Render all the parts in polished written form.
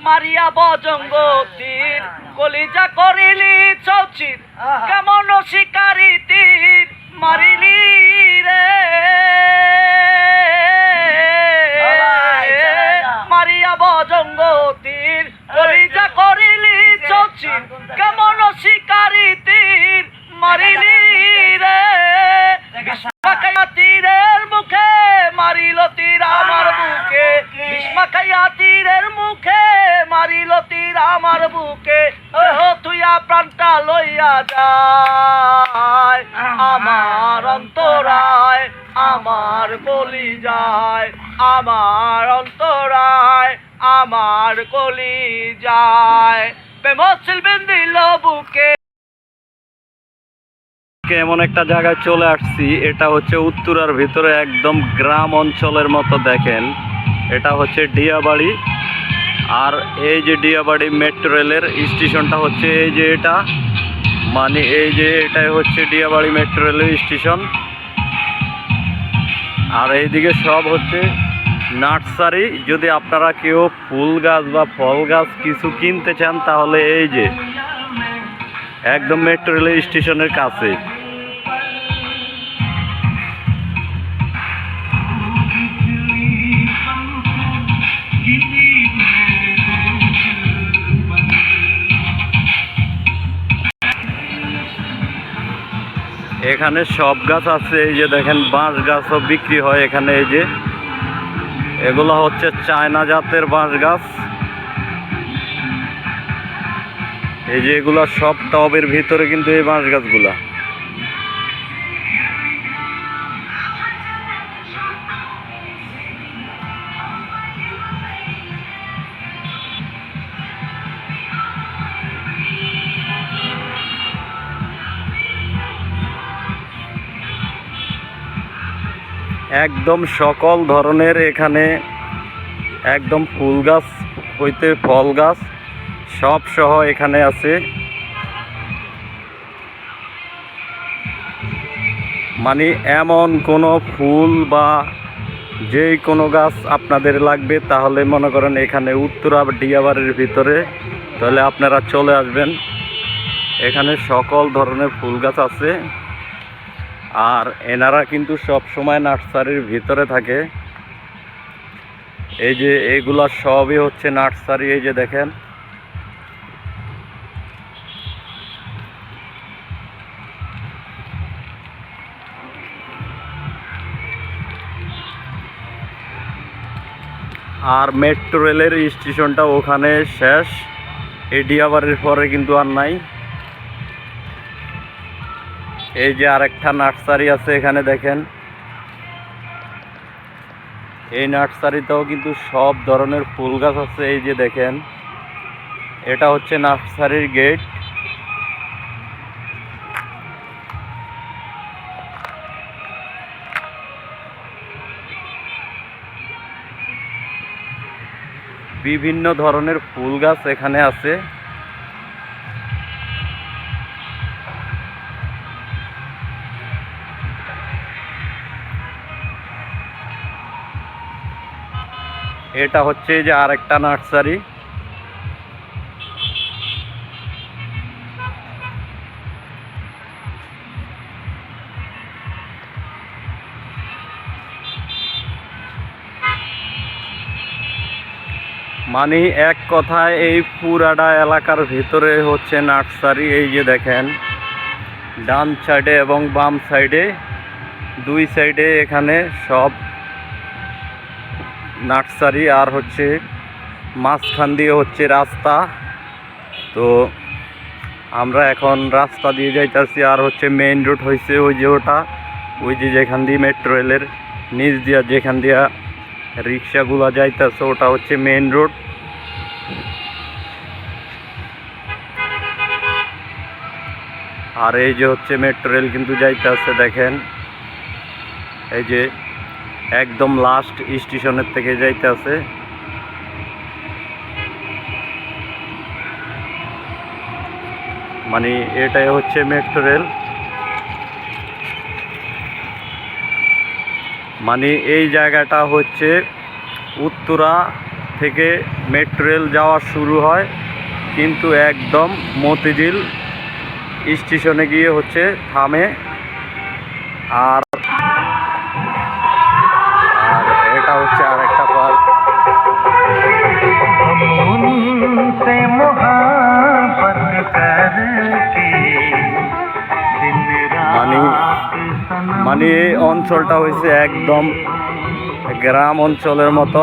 মারিয়া বজঙ্গ তীর কলিজা করিলি চৌচির কেমন শিকারি তীর মারিলি রে মারিয়া বজঙ্গ তীর কলিজা করিলি চৌচির কেমন শিকারি তীর মারিলি রে ভীষ্মাখাইয়া তীরের মুখে মারিল তীর আমার বুকে ভীষ্মাখাইয়া তীরের মুখে মারিল তীর আমার বুকে দেহ তুইয়া প্রাণটা লইয়া যায় আমার অন্তরায় আমার কলিজায় আমার অন্তরায় আমার কলিজায় প্রেম শিল্পেন দিল বুকে। এমন একটা জায়গায় চলে আসছি, এটা হচ্ছে উত্তরার ভিতরে একদম গ্রাম অঞ্চলের মতো। দেখেন, এটা হচ্ছে ডিয়াবাড়ি। আর এই যে ডিয়াবাড়ি মেট্রো রেলের স্টেশনটা হচ্ছে এই যে এটা, মানে এই যে এটাই হচ্ছে ডিয়াবাড়ি মেট্রো রেলের স্টেশন। আর এইদিকে সব হচ্ছে নার্সারি। যদি আপনারা কেউ ফুল গাছ বা ফল গাছ কিছু কিনতে চান তাহলে এই যে একদম মেট্রো রেলের স্টেশনের কাছে। এখানে সব গাছ আছে। এই যে দেখেন বাঁশ গাছও বিক্রি হয় এখানে। এই যে এগুলো হচ্ছে চায়না জাতের বাঁশ গাছ। এই যে এগুলা সব টবের ভিতরে কিন্তু এই বাঁশ গাছগুলা। একদম সকল ধরনের এখানে একদম ফুল গাছ হইতে ফল গাছ সব সহ এখানে আছে। মানে এমন কোনো ফুল বা যে কোনো গাছ আপনাদের লাগবে তাহলে মনে করেন এখানে উত্তরা ডিয়াবাড়ির ভিতরে, তাহলে আপনারা চলে আসবেন। এখানে সকল ধরনের ফুল গাছ আছে। আর এনারা কিন্তু সব সময় নার্সারির ভিতরে থাকে। এই যে এগুলা সবই হচ্ছে নার্সারি। এই যে দেখেন, আর মেট্রো রেলের স্টেশনটা ওখানে শেষ। এই ডিয়াবাড়ির পরে কিন্তু আর নাই। এই যে আরেকটা নার্সারি আছে এখানে দেখেন। এই নার্সারিতেও কিন্তু সব ধরনের ফুল গাছ আছে। এই যে দেখেন, এটা হচ্ছে নার্সারির গেট। বিভিন্ন ধরনের ফুল গাছ এখানে আছে। এটা হচ্ছে যে আরেকটা নার্সারি। মানে এক কথায় এই পুরাটা এলাকার ভিতরে হচ্ছে নার্সারি। এই যে দেখেন, ডান সাইডে এবং বাম সাইডে দুই সাইডে এখানে সব নার্সারি। আর হচ্ছে মাঝখান দিয়ে হচ্ছে রাস্তা। তো আমরা এখন রাস্তা দিয়ে যাইতেছি। আর হচ্ছে মেইন রোড হয়েছে ওই যে ওটা, ওই যে যেখান দিয়ে মেট্রো রেলের নিচ দিয়া যেখান দিয়া রিক্সাগুলো যাইতেছে ওটা হচ্ছে মেইন রোড। আর এই যে হচ্ছে মেট্রো রেল কিন্তু যাইতেছে। দেখেন, এই যে একদম লাস্ট স্টেশনের থেকে যাইতেছে। মানে এটাই হচ্ছে মেট্রো রেল। মানে এই জায়গাটা হচ্ছে উত্তরা থেকে মেট্রো রেল যাওয়া শুরু হয়, কিন্তু একদম মতিঝিল স্টেশনে গিয়ে হচ্ছে থামে। আর এটা হচ্ছে আর একটা পার্ক। মানে এই অঞ্চলটা হয়েছে একদম গ্রাম অঞ্চলের মতো।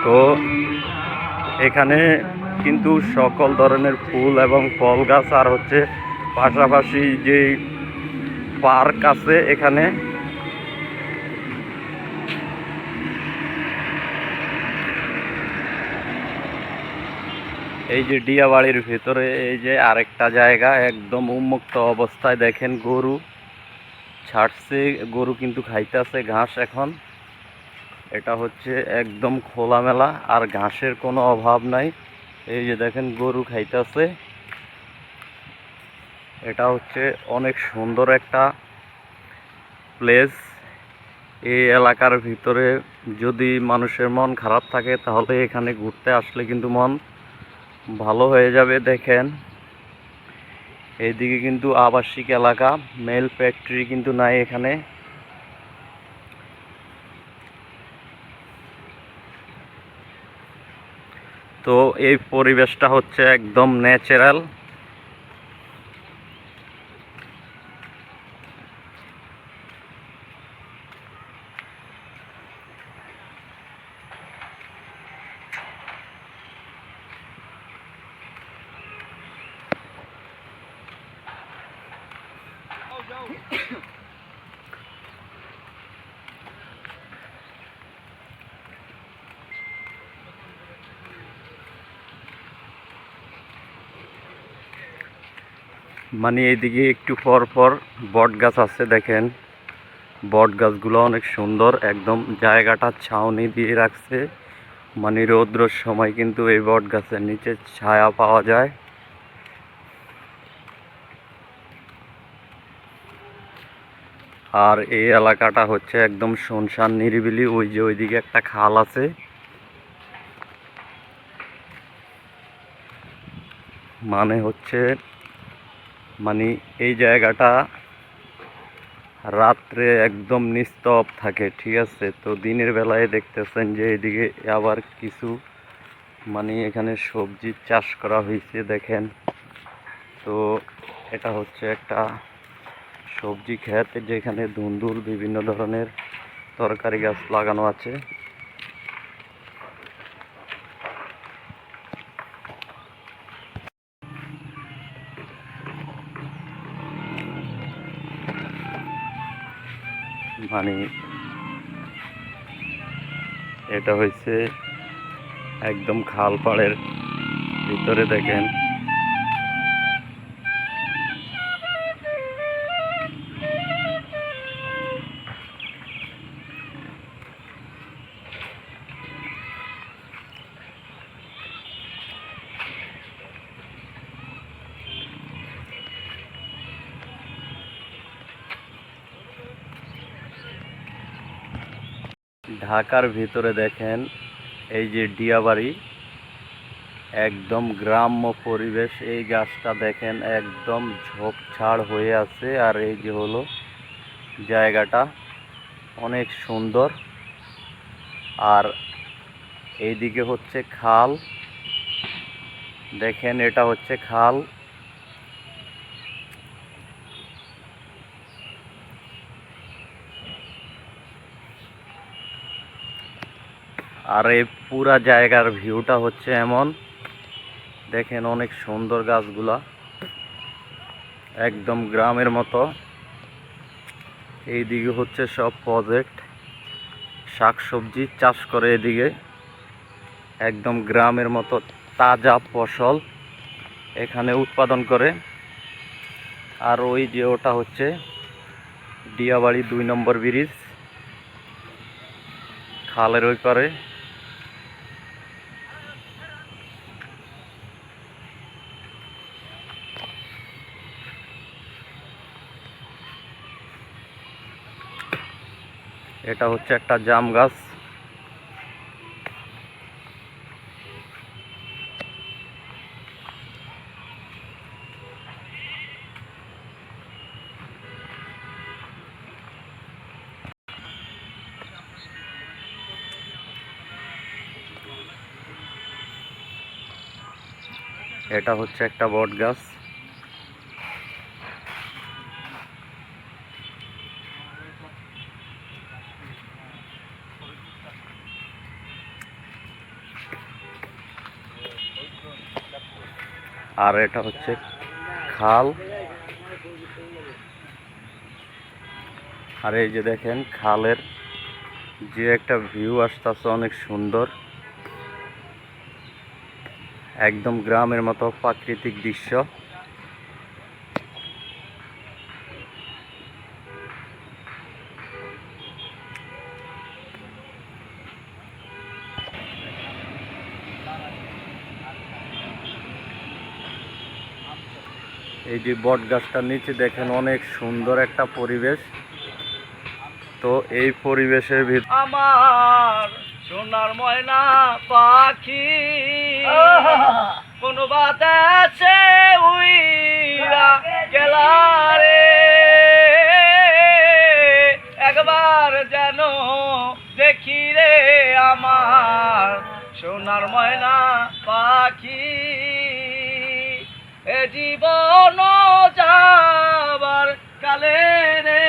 তো এখানে কিন্তু সকল ধরনের ফুল এবং ফল গাছ আর হচ্ছে পাশাপাশি যে পার্ক আছে এখানে। এই যে ডিয়াবাড়ির ভিতরে এই যে আরেকটা জায়গা একদম উন্মুক্ত অবস্থায়, দেখেন গরু ছাড়ছে, গরু কিন্তু খাইতেছে ঘাস এখন। এটা হচ্ছে একদম খোলামেলা আর ঘাসের কোনো অভাব নাই। এই যে দেখেন গরু খাইতেছে। এটা হচ্ছে অনেক সুন্দর একটা প্লেস। এই এলাকার ভিতরে যদি মানুষের মন খারাপ থাকে তাহলে এখানে ঘুরতে আসলে কিন্তু মন ভালো হয়ে যাবে। দেখেন এইদিকে কিন্তু আবাসিক এলাকা, মেল ফ্যাক্টরি কিন্তু নাই এখানে। তো এই পরিবেশটা হচ্ছে একদম ন্যাচারাল। মানে এইদিকে একটু পর পর বট গাছ আছে, দেখেন বট গাছগুলো অনেক সুন্দর, একদম জায়গাটা ছাউনি দিয়ে রাখছে। মানে রৌদ্রের সময় কিন্তু এই বট গাছের নিচে ছায়া পাওয়া যায়। আর এই এলাকাটা হচ্ছে একদম শুনশান নিরিবিলি। ওই যে ওইদিকে একটা খাল আছে। মানে হচ্ছে মানে এই জায়গাটা রাত্রে একদম নিস্তব্ধ থাকে, ঠিক আছে। তো দিনের বেলায় দেখতেছেন যে এদিকে আবার কিছু মানে এখানে সবজির চাষ করা হয়েছে, দেখেন। তো এটা হচ্ছে একটা সবজি ক্ষেত, যেখানে ধুন্দুল বিভিন্ন ধরনের তরকারি গাছ লাগানো আছে। মানে এটা হচ্ছে একদম খাল পাড়ের ভিতরে, দেখেন ঢাকার ভিতরে। দেখেন এই যে ডিয়াবাড়ি, একদম গ্রাম্য পরিবেশ। এই গাছটা দেখেন একদম ঝোপঝাড় হয়ে আছে। আর এই যে হলো জায়গাটা অনেক সুন্দর। আর এইদিকে হচ্ছে খাল, দেখেন এটা হচ্ছে খাল। আর এই পুরা জায়গার ভিউটা হচ্ছে এমন, দেখেন অনেক সুন্দর গাছগুলা, একদম গ্রামের মতো। এইদিকে হচ্ছে সব প্রজেক্ট, শাকসবজি চাষ করে এদিকে, একদম গ্রামের মতো তাজা ফসল এখানে উৎপাদন করে। আর ওই যে ওটা হচ্ছে ডিয়াবাড়ি 2 নম্বর ব্রিজ, খালের ওই পারে। এটা হচ্ছে একটা জাম গাছ। এটা হচ্ছে একটা বট গাছ। আর এটা হচ্ছে খাল। আর এই যে দেখেন খালের যে একটা ভিউ আসতেছে অনেক সুন্দর, একদম গ্রামের মতো প্রাকৃতিক দৃশ্য। এই যে বট গাছটার নিচে দেখেন অনেক সুন্দর একটা পরিবেশ। তো এই পরিবেশের ভিতর আমার সোনার ময়না পাখি কোন বাতাসে উইরা গেলা রে, একবার যেন দেখি রে আমার সোনার ময়না পাখি। এ জীবন যাবার কালে রে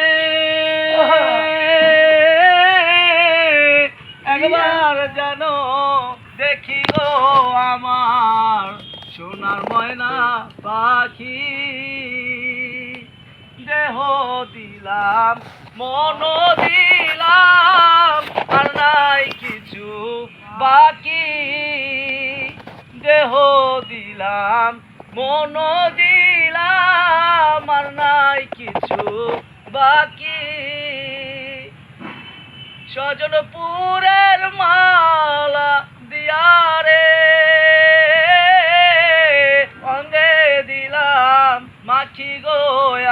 একবার যেন দেখি গো আমার সোনার ময়না পাখি। দেহ দিলাম মন দিলাম আর নাই কিছু বাকি, দেহ দিলাম মন দিলাম আর নাই কিছু বাকি। স্বজনপুরের মালা দিয়ারে অঙ্গে দিলাম মাখি গো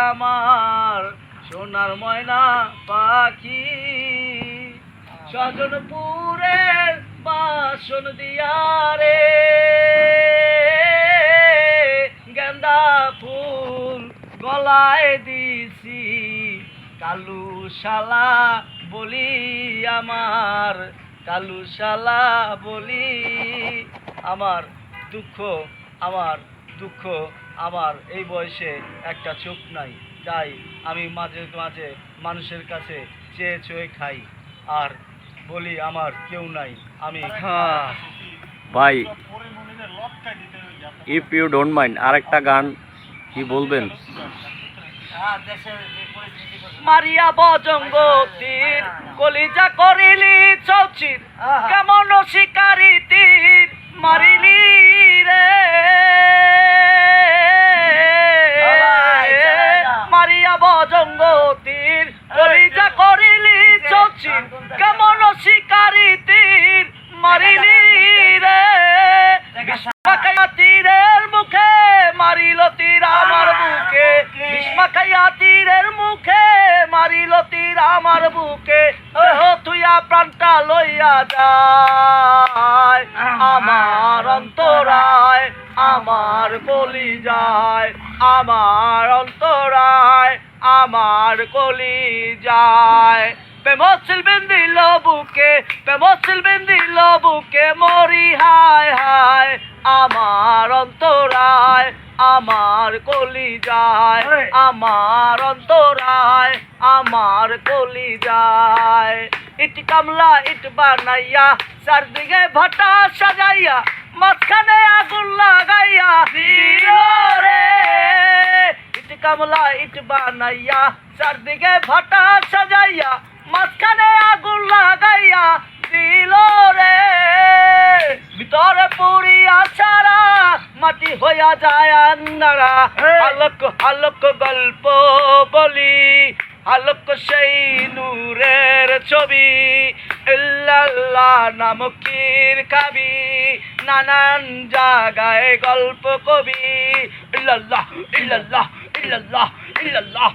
আমার সোনার ময়না পাখি। স্বজনপুরের বাসন দিয়ারে গেন্দা ফুল গলায় দিছি, কালু শালা বলি আমার, কালু শালা বলি আমার দুঃখ, আমার দুঃখ, আমার এই বয়সে একটা চোখ নাই, তাই আমি মাঝে মাঝে মানুষের কাছে চেয়ে চেয়ে খাই আর বলি আমার কেউ নাই, আমি ভাই ইফ ইউ ডোন্ট মাইন্ড আরেকটা গান কি বলবেন? মারিয়া বজঙ্গ তীর কলিজা করিলি চৌচির, কেমন শিকারি তীর মারিলি রে, মারিয়া বজঙ্গ তীর কলিজা করিলি চৌচির, কেমন শিকারি তীর মারিলি রে। তীরের মুখে মারিল তীর আমার বুকে, ভীষ্মা খাইয়া তীরের মুখে মারিল তীর আমার বুকে, দেহ তুইয়া প্রাণটা লইয়া যায় আমার অন্তরায়, আমার কলিজায়, আমার অন্তরায়, আমার কলিজায়। প্রেমশীল বিন্দিল বুকে, প্রেমশীল বিন্দিল বুকে মরি হায় হায় আমার অন্তরায়, আমার কলিজায়, আমার অন্তরায়, আমার কলিজায়। ইট কামলা ইট বানাইয়া চারদিকে ভাটা সাজাইয়া মাঝখানে আগুন লাগাইয়া দিল রে, ইট কামলা ইট বানাইয়া চারদিকে ভাটা সাজাইয়া মাঝখানে আগুন লাগাইয়া দিল রে। ভিতরে পুরিয়া ছাড়া মাটি হইয়া যায় আন্ধারা, আলোক আলোক গল্প বলি, আলোক সেই নূরের ছবি, ইল্লাল্লাহ নামকির কাবি, নানান জায়গায় গল্প কবি, ইল্লাল্লাহ ইল্লাল্লাহ ইল্লাল্লাহ ইল্লাল্লাহ।